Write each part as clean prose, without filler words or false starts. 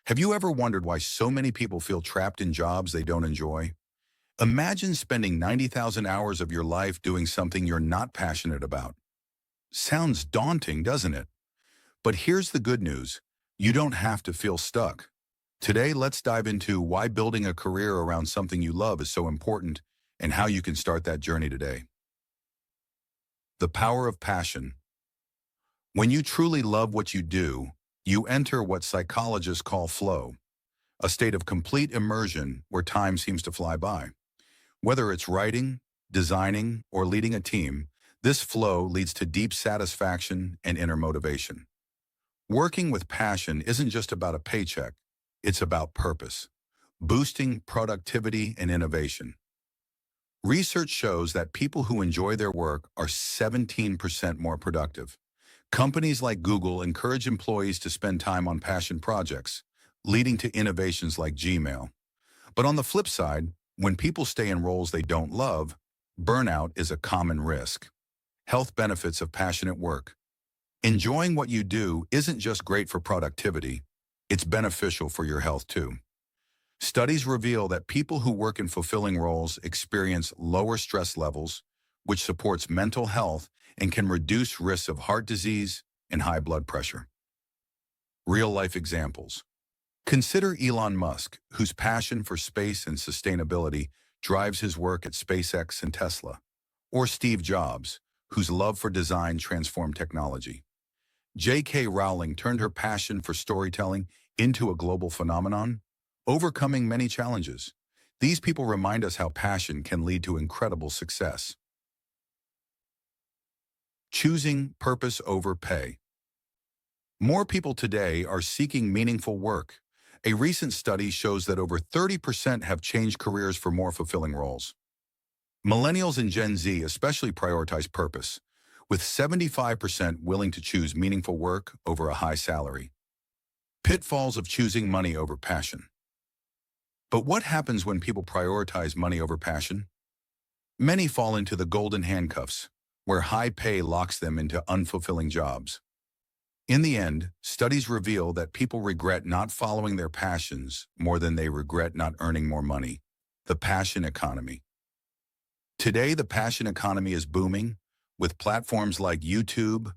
Have you ever wondered why so many people feel trapped in jobs they don't enjoy? Imagine spending 90,000 hours of your life doing something you're not passionate about. Sounds daunting, doesn't it? But here's the good news. You don't have to feel stuck. Today, let's dive into why building a career around something you love is so important and how you can start that journey today. The power of passion. When you truly love what you do, you enter what psychologists call flow, a state of complete immersion where time seems to fly by. Whether it's writing, designing, or leading a team, this flow leads to deep satisfaction and inner motivation. Working with passion isn't just about a paycheck, it's about purpose, boosting productivity and innovation. Research shows that people who enjoy their work are 17% more productive. Companies like Google encourage employees to spend time on passion projects, leading to innovations like Gmail. But on the flip side, when people stay in roles they don't love, burnout is a common risk. Health benefits of passionate work. Enjoying what you do isn't just great for productivity, it's beneficial for your health too. Studies reveal that people who work in fulfilling roles experience lower stress levels, which supports mental health and can reduce risks of heart disease and high blood pressure. Real-life examples. Consider Elon Musk, whose passion for space and sustainability drives his work at SpaceX and Tesla, or Steve Jobs, whose love for design transformed technology. J.K. Rowling turned her passion for storytelling into a global phenomenon, overcoming many challenges. These people remind us how passion can lead to incredible success. Choosing purpose over pay. More people today are seeking meaningful work. A recent study shows that over 30% have changed careers for more fulfilling roles. Millennials and Gen Z especially prioritize purpose, with 75% willing to choose meaningful work over a high salary. Pitfalls of choosing money over passion. But what happens when people prioritize money over passion? Many fall into the golden handcuffs, where high pay locks them into unfulfilling jobs. In the end, studies reveal that people regret not following their passions more than they regret not earning more money. The passion economy. Today, the passion economy is booming, with platforms like YouTube,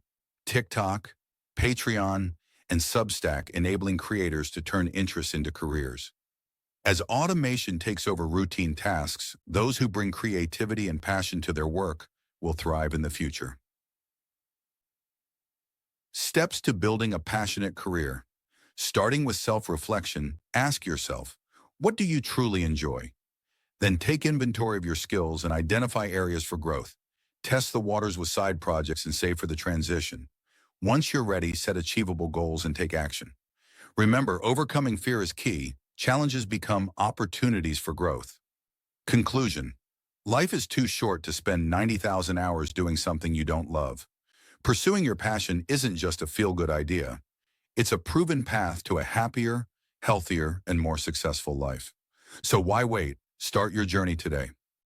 TikTok, Patreon, and Substack enabling creators to turn interests into careers. As automation takes over routine tasks, those who bring creativity and passion to their work will thrive in the future. Steps to building a passionate career. Starting with self-reflection, ask yourself, what do you truly enjoy? Then take inventory of your skills and identify areas for growth. Test the waters with side projects and save for the transition. Once you're ready, set achievable goals and take action. Remember, overcoming fear is key. Challenges become opportunities for growth. Conclusion. Life is too short to spend 90,000 hours doing something you don't love. Pursuing your passion isn't just a feel-good idea. It's a proven path to a happier, healthier, and more successful life. So why wait? Start your journey today.